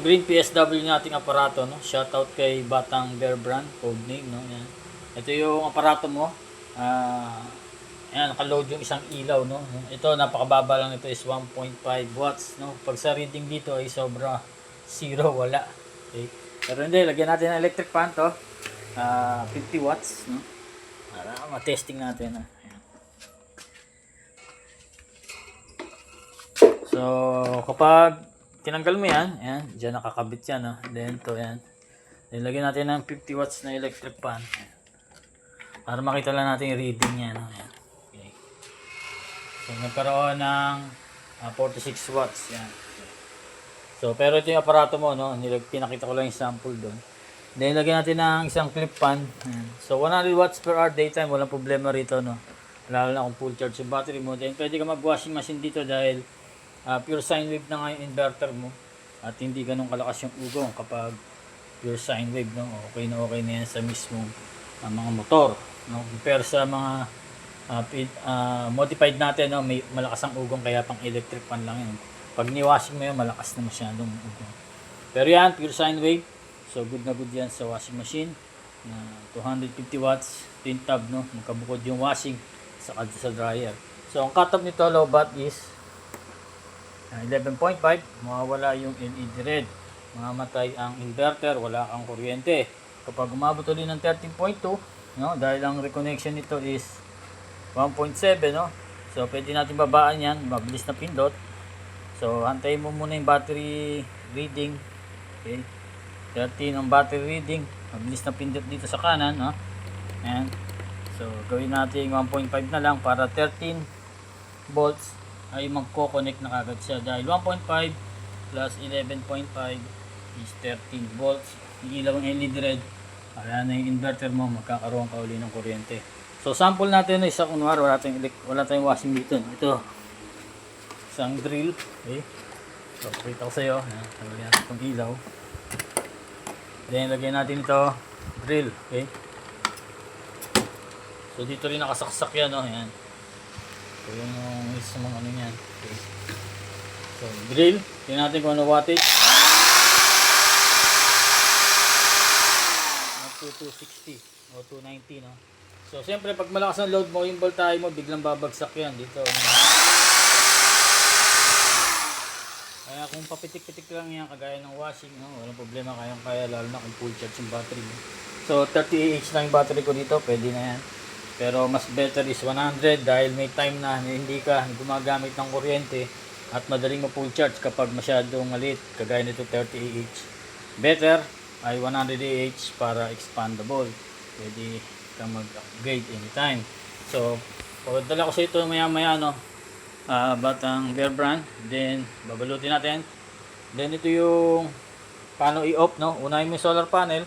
green PSW nating aparato, no? Shoutout kay Batang Bear Brand, code name, no? Yan. Ito yung aparato mo. Ayan, naka-load yung isang ilaw, no? Ito, napakababa lang ito is 1.5 watts, no? Pag sa reading dito ay sobra zero, wala. Okay? Pero hindi, lagyan natin ng electric fan to. 50 watts, no? Para ma-testing natin, no? Ayan. So, kapag tinanggal mo yan, ayan, dyan nakakabit yan, no? Then, to, ayan. Then, lagyan natin ng 50 watts na electric fan. Ayan. Para makita lang natin yung reading niya, no? Ayan. Okay. So, nagkaroon ng 46 watts, yan. So, pero ito yung aparato mo, no? Pinakita ko lang yung sample doon. Then, lagyan natin ng isang clip fan. Ayan. So, 100 watts per hour daytime, walang problema rito, no? Lalo na kung full charge yung battery mo. Then, pwede ka mag-washing machine dito dahil pure sine wave na nga yung inverter mo at hindi ganun kalakas yung ugong kapag pure sine wave, no? Okay na yan sa mismong mga motor, no? Compare sa mga modified natin, no? May malakas ang ugong kaya pang electric fan lang yun. Pag ni-washing mo yun, malakas na masyadong ugong. Pero yan, pure sine wave, so good na good yan sa washing machine na 250 watts twin tab, no? Magkabukod yung washing sa dryer. So ang cutoff nito low bat is 11.5, mawawala yung LED red, mamamatay ang inverter, wala kang kuryente. Kapag umabot ulit ng 13.2, no, dahil ang reconnection nito is 1.7, no, so pwede natin babaan yan, mabilis na pindot. So antayin mo muna yung battery reading, okay, 13 ang battery reading, mabilis na pindot dito sa kanan, no, and so gawin natin 1.5 na lang para 13 volts ay magko-connect na kagad siya dahil 1.5 plus 11.5 is 13 volts. Ilaw ang LED red, wala na yung inverter mo, magkakaroon ka uli ng kuryente. So sample natin na isa, kunwari wala tayong washing dito. Ito, isang drill, okay. So pakita ko sa iyo, tanggalin natin itong ilaw. Then lagyan natin ito, drill, okay. So dito rin nakasaksak yan, no, ayan. So yung isa mga ano yan, okay. So drill, tingnan natin kung ano wattage. Up to 260 o 290, no. So siyempre pag malakas ang load mo, yung voltahe mo biglang babagsak yan dito. Kaya kung papitik-pitik lang yan kagaya ng washing, no, walang problema, kaya lalo na kung full charge yung battery mo. So 30 Ah lang yung battery ko dito, pwede na yan. Pero mas better is 100 dahil may time na hindi ka gumagamit ng kuryente at madaling ma-full charge kapag masyadong malit, kagaya nito 30 Ah. Better ay 100 Ah para expandable. Pwede kang mag-upgrade anytime. So, pagdala ko sa ito maya-maya, no, Batang Bear Brand. Then, babalutin natin. Then, ito yung paano i-off, no. Unahin mo yung solar panel.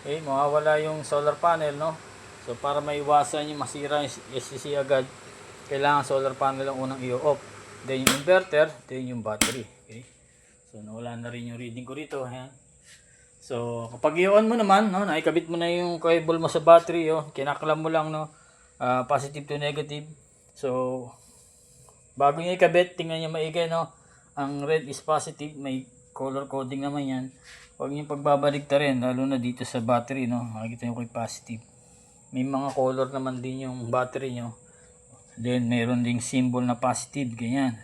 Okay, mawawala yung solar panel, no. So para maiwasan yung masira yung SCC agad, kailangan solar panel lang unang i-off. Then yung inverter, then yung battery. Okay? So nawala na rin yung reading ko rito. Ayan. So kapag i-on mo naman, no, naikabit mo na yung cable mo sa battery, oh, kinaklam mo lang, no, positive to negative. So bago niya ikabit, tingnan niyo maigi, no. Ang red is positive, may color coding naman yan. Huwag niyo pagbabalik ta rin, lalo na dito sa battery, no. Makikita niyo kay positive. May mga color naman din yung battery nyo. Then mayroon ding symbol na positive, ganyan.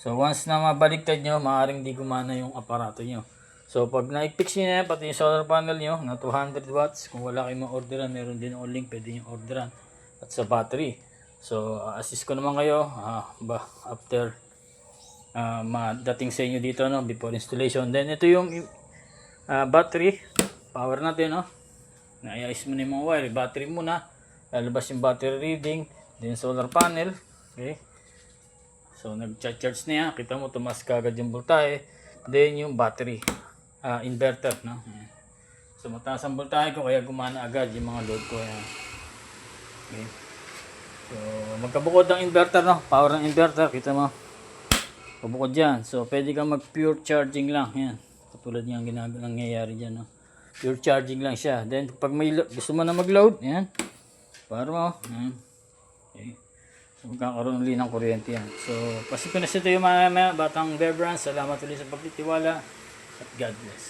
So once na mabaliktad nyo, maaaring di gumana yung aparato nyo. So pag na-fix nyo na yan, pati yung solar panel nyo na 200 watts, kung wala kayong orderan, meron din ang link, pwede nyo orderan. At sa battery. So assist ko naman kayo after madating sa inyo dito, no, before installation. Then ito yung battery, power natin, no. Naayos mo na yung mga wire, battery muna, lalabas yung battery reading, then solar panel, okay. So nag-charge na yan, kita mo tumas kagad yung voltahe, then yung battery, inverter, no. So mataas ang voltahe ko kaya gumana agad yung mga load ko, yan. Okay. So magkabukod ng inverter, no, power ng inverter, kita mo, pabukod dyan. So pwede kang mag pure charging lang, yan, katulad yung nangyayari dyan, no. Pure charging lang siya. Then pag may gusto mo na mag-load, yan, para mo, yan. Okay. So magkakaroon ulit ng kuryente yan. So pasipin na sa ito yung mga Batang Bear Brand. Salamat ulit sa pagtitiwala. at God bless.